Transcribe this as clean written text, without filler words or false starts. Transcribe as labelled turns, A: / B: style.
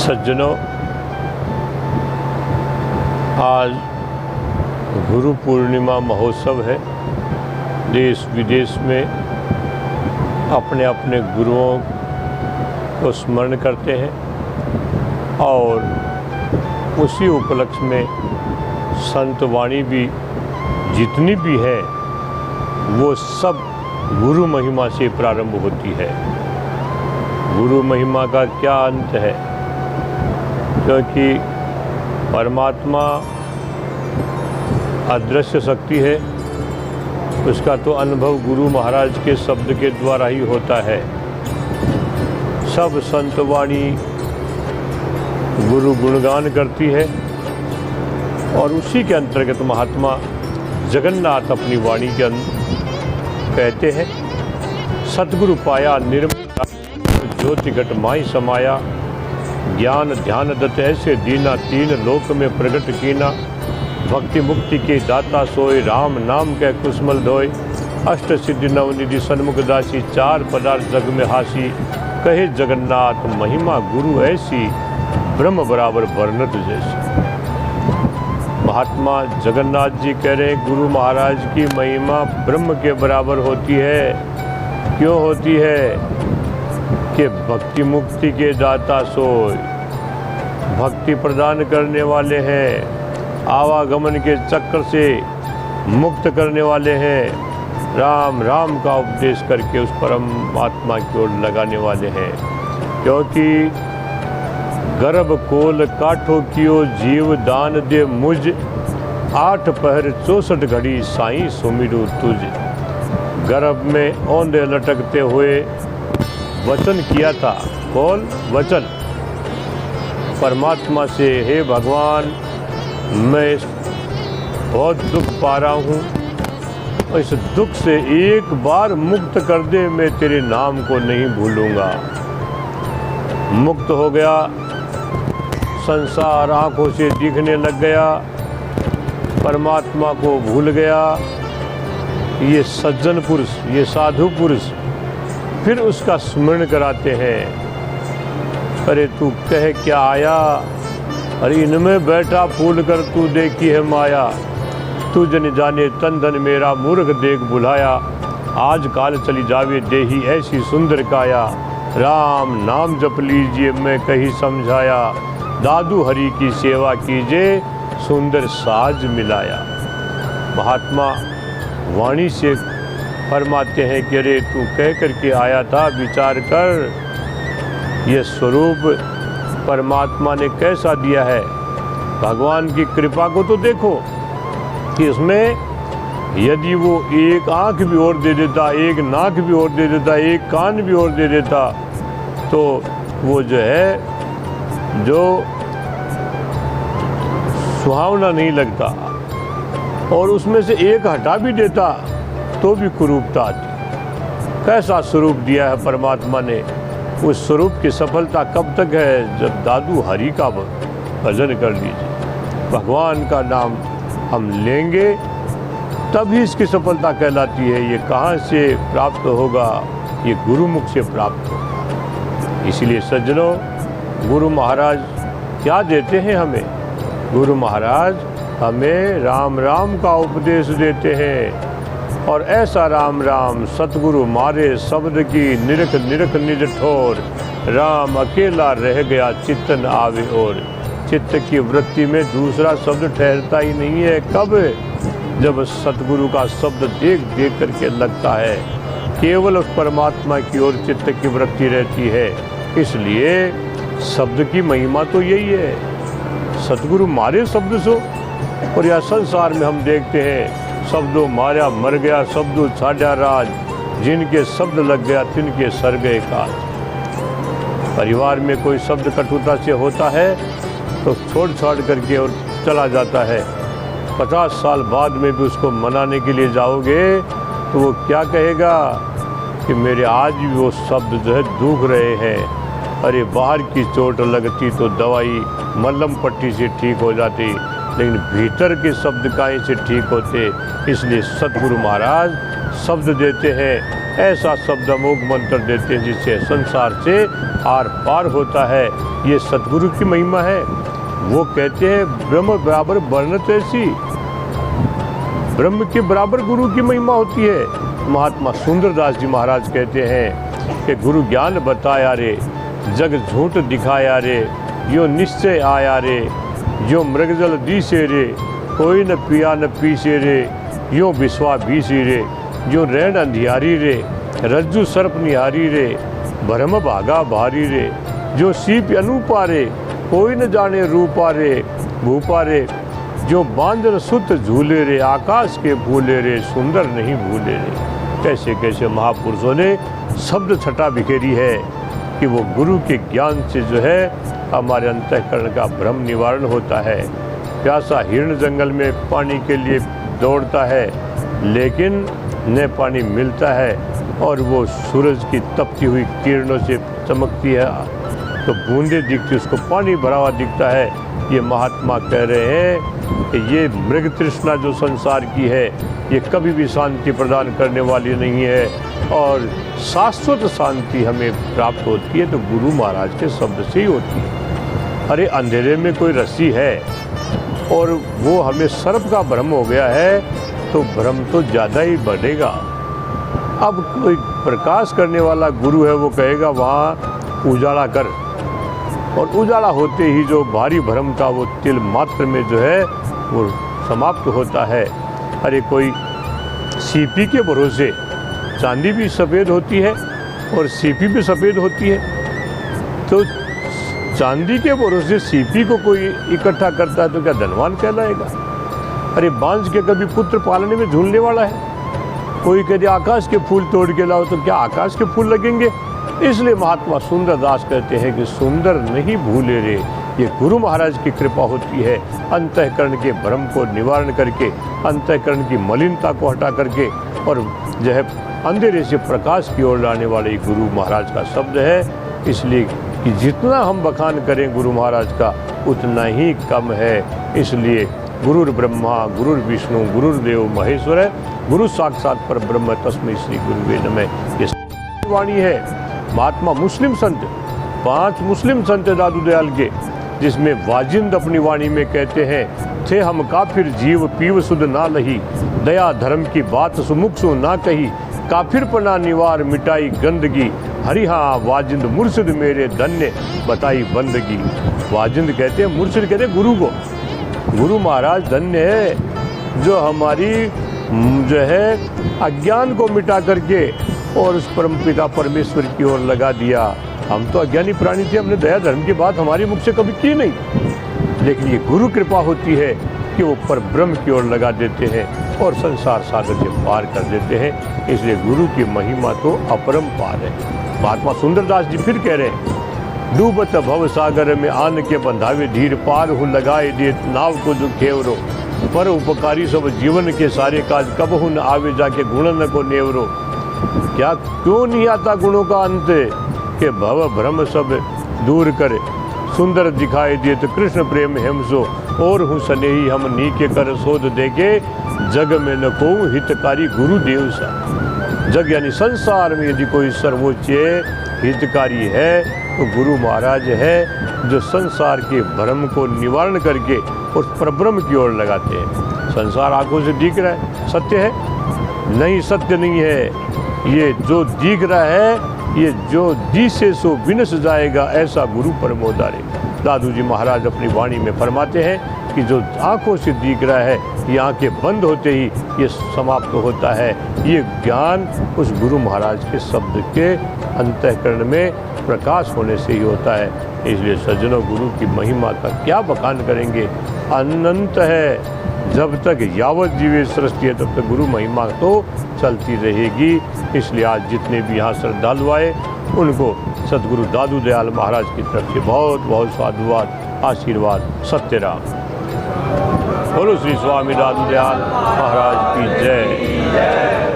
A: सज्जनों, आज गुरु पूर्णिमा महोत्सव है। देश विदेश में अपने अपने गुरुओं को स्मरण करते हैं और उसी उपलक्ष्य में संत वाणी भी जितनी भी है वो सब गुरु महिमा से प्रारंभ होती है। गुरु महिमा का क्या अंत है, क्योंकि परमात्मा अदृश्य शक्ति है, उसका तो अनुभव गुरु महाराज के शब्द के द्वारा ही होता है। सब संत वाणी गुरु गुणगान करती है और उसी के अंतर्गत महात्मा जगन्नाथ अपनी वाणी के अंदर कहते हैं, सतगुरु पाया निर्मल ज्योति घट माई समाया, ज्ञान ध्यान दत्त ऐसे दीना, तीन लोक में प्रगट कीना, भक्ति मुक्ति के दाता सोए, राम नाम के कुसमल धोए, अष्ट सिद्धि नवनिधि सन्मुख दासी, चार पदार्थ जग में हासी, कहे जगन्नाथ महिमा गुरु ऐसी, ब्रह्म बराबर वर्णत जैसी। महात्मा जगन्नाथ जी कह रहे हैं, गुरु महाराज की महिमा ब्रह्म के बराबर होती है। क्यों होती है? कि भक्ति मुक्ति के दाता सोय, भक्ति प्रदान करने वाले हैं, आवागमन के चक्र से मुक्त करने वाले हैं, राम राम का उपदेश करके उस परमात्मा की ओर लगाने वाले हैं। क्योंकि गर्भ कोल काठो कियो जीव दान दे मुझ, 8 पहर 64 घड़ी साईं सुमिरू तुझ। गर्भ में औंधे लटकते हुए वचन किया था, कौन वचन? परमात्मा से, हे भगवान मैं बहुत दुख पा रहा हूँ, इस दुख से एक बार मुक्त कर दे, मैं तेरे नाम को नहीं भूलूंगा। मुक्त हो गया, संसार आंखों से दिखने लग गया, परमात्मा को भूल गया। ये सज्जन पुरुष, ये साधु पुरुष फिर उसका स्मरण कराते हैं, अरे तू कह क्या आया, अरे इनमें बैठा फूल कर तू देखी है माया, तू जन जाने तन धन मेरा मूर्ख देख बुलाया, आज काल चली जावे देही ऐसी सुंदर काया, राम नाम जप लीजिए मैं कहीं समझाया, दादू हरि की सेवा कीजिए सुंदर साज मिलाया। महात्मा वाणी से फरमाते हैं कि अरे तू कह करके आया था, विचार कर ये स्वरूप परमात्मा ने कैसा दिया है। भगवान की कृपा को तो देखो कि उसमें यदि वो एक आँख भी और दे देता, एक नाक भी और दे देता, एक कान भी और दे देता, तो वो जो है जो सुहावना नहीं लगता, और उसमें से एक हटा भी देता तो भी कुरूपता आती। कैसा स्वरूप दिया है परमात्मा ने। उस स्वरूप की सफलता कब तक है? जब दादू हरि का भजन कर लीजिए, भगवान का नाम हम लेंगे तभी इसकी सफलता कहलाती है। ये कहाँ से प्राप्त होगा? ये गुरुमुख से प्राप्त होगा। इसलिए सज्जनों, गुरु महाराज क्या देते हैं हमें? गुरु महाराज हमें राम राम का उपदेश देते हैं, और ऐसा राम राम सतगुरु मारे शब्द की निरख निरख निज ठोर, राम अकेला रह गया चित्तन आवे और। चित्त की वृत्ति में दूसरा शब्द ठहरता ही नहीं है। कब? जब सतगुरु का शब्द देख देख करके लगता है, केवल उस परमात्मा की ओर चित्त की वृत्ति रहती है। इसलिए शब्द की महिमा तो यही है, सतगुरु मारे शब्द सो। और यह संसार में हम देखते हैं, शब्दों मारा मर गया, शब्दों छाड़ा राज, जिनके शब्द लग गया तिनके सर गए काज। परिवार में कोई शब्द कटुता से होता है तो छोड़ छाड़ करके और चला जाता है। 50 साल बाद में भी उसको मनाने के लिए जाओगे तो वो क्या कहेगा कि मेरे आज भी वो शब्द जो है दुख रहे हैं। अरे बाहर की चोट लगती तो दवाई मलहम पट्टी से ठीक हो जाती, लेकिन भीतर के शब्द काहे से ठीक होते। इसलिए सतगुरु महाराज शब्द देते हैं ऐसा शब्द अमोघ मंत्र देते हैं जिससे संसार से आर पार होता है। ये सतगुरु की महिमा है। वो कहते हैं ब्रह्म बराबर वर्णत ऐसी, ब्रह्म के बराबर गुरु की महिमा होती है। महात्मा सुंदरदास जी महाराज कहते हैं कि गुरु ज्ञान बताया रे, जग झूठ दिखाया रे, यो निश्चय आया रे, जो मृगजल दीसे रे, कोई न पिया न पीसे रे, यो विश्वा बीसी रे, जो रैन अंधियारी रे, रज्जु सर्प निहारी रे, भ्रम भागा भारी रे, जो सीप अनुपा रे, कोई न जाने रूपा रे, भूपा रे, जो बांदर सुत झूले रे, आकाश के भूले रे, सुंदर नहीं भूले रे। कैसे कैसे महापुरुषों ने शब्द छटा बिखेरी है कि वो गुरु के ज्ञान से जो है हमारे अंतःकरण का भ्रम निवारण होता है। प्यासा हिरण जंगल में पानी के लिए दौड़ता है, लेकिन न पानी मिलता है और वो सूरज की तपती हुई किरणों से चमकती है तो बूंदे दिखती, उसको पानी भरा हुआ दिखता है। ये महात्मा कह रहे हैं कि ये मृग तृष्णा जो संसार की है ये कभी भी शांति प्रदान करने वाली नहीं है और शाश्वत शांति हमें प्राप्त होती है तो गुरु महाराज के शब्द से ही होती है। अरे अंधेरे में कोई रस्सी है और वो हमें सर्प का भ्रम हो गया है तो भ्रम तो ज़्यादा ही बढ़ेगा। अब कोई प्रकाश करने वाला गुरु है वो कहेगा वहाँ उजाला कर, और उजाला होते ही जो भारी भ्रम था वो तिल मात्र में जो है वो समाप्त होता है। अरे कोई सीपी के भरोसे, चांदी भी सफ़ेद होती है और सीपी भी सफ़ेद होती है, तो चांदी के भरोसे सीपी को कोई इकट्ठा करता है तो क्या धनवान कहलाएगा। अरे बांझ के कभी पुत्र पालने में झूलने वाला है। कोई कहते आकाश के फूल तोड़ के लाओ तो क्या आकाश के फूल लगेंगे। इसलिए महात्मा सुंदरदास कहते हैं कि सुंदर नहीं भूले रे, ये गुरु महाराज की कृपा होती है अंतःकरण के भ्रम को निवारण करके, अंतःकरण की मलिनता को हटा करके और जो है अंधेरे से प्रकाश की ओर लाने वाले गुरु महाराज का शब्द है। इसलिए कि जितना हम बखान करें गुरु महाराज का उतना ही कम है। इसलिए गुरुर् ब्रह्मा गुरुर् विष्णु गुरुर्देव महेश्वर है, गुरु साक्षात पर ब्रह्म तस्मै श्री गुरुवे नमः। ये वाणी है महात्मा मुस्लिम संत, 5 मुस्लिम संत दादू दयाल के, जिसमें वाजिंद अपनी वाणी में कहते हैं थे हम काफिर जीव पीव सुध ना लही, दया धर्म की बात सुमुख सु ना कही, काफिर पना निवार मिटाई गंदगी, हरिहा वाजिंद मुर्शिद मेरे धन्य बताई बंदगी। वाजिंद कहते हैं, मुर्शिद कहते हैं गुरु को, गुरु महाराज धन्य है जो हमारी जो है अज्ञान को मिटा करके और उस परमपिता परमेश्वर की ओर लगा दिया। हम तो अज्ञानी प्राणी थे, हमने दया धर्म की बात हमारे मुख से कभी की नहीं, लेकिन ये गुरु कृपा होती है कि वो पर ब्रह्म की ओर लगा देते हैं और संसार सागर से पार कर देते हैं। इसलिए गुरु की महिमा तो अपरंपार है। महात्मा सुंदरदास जी फिर कह रहे हैं, डूबत भव सागर में आन के बंधावे धीर, पार हूँ लगाए दे नाव को जो खेवरो, पर उपकारी सब जीवन के सारे काज, कब हूँ न आवे जाके गुणन को नेवरो। क्या क्यों नहीं आता गुणों का अंत के भव भ्रम सब दूर करे, सुंदर दिखाई दिए तो कृष्ण प्रेम हमसो, और हूँ स्नेही हम नी के कर शोध देके, जग में न को हितकारी गुरुदेव सा। जग यानी संसार में यदि कोई सर्वोच्च हितकारी है तो गुरु महाराज है, जो संसार के भ्रम को निवारण करके उस परब्रह्म की ओर लगाते हैं। संसार आंखों से दिख रहा है, सत्य है नहीं, सत्य नहीं है। ये जो दिख रहा है, ये जो दिसे सो विनस जाएगा, ऐसा गुरु परमोदारे। दादू जी महाराज अपनी वाणी में फरमाते हैं कि जो आंखों से दिख रहा है, ये आंखें बंद होते ही ये समाप्त होता है। ये ज्ञान उस गुरु महाराज के शब्द के अंतःकरण में प्रकाश होने से ही होता है। इसलिए सज्जनों, गुरु की महिमा का क्या बखान करेंगे, अनंत है। जब तक यावत जीवे सृष्टि है तब तक गुरु महिमा तो चलती रहेगी। इसलिए आज जितने भी यहाँ श्रद्धालु आए उनको सद्गुरु दादू दयाल महाराज की तरफ से बहुत बहुत साधुवाद, आशीर्वाद, सत्यराम। बोलो श्री स्वामी दादू दयाल महाराज की जय।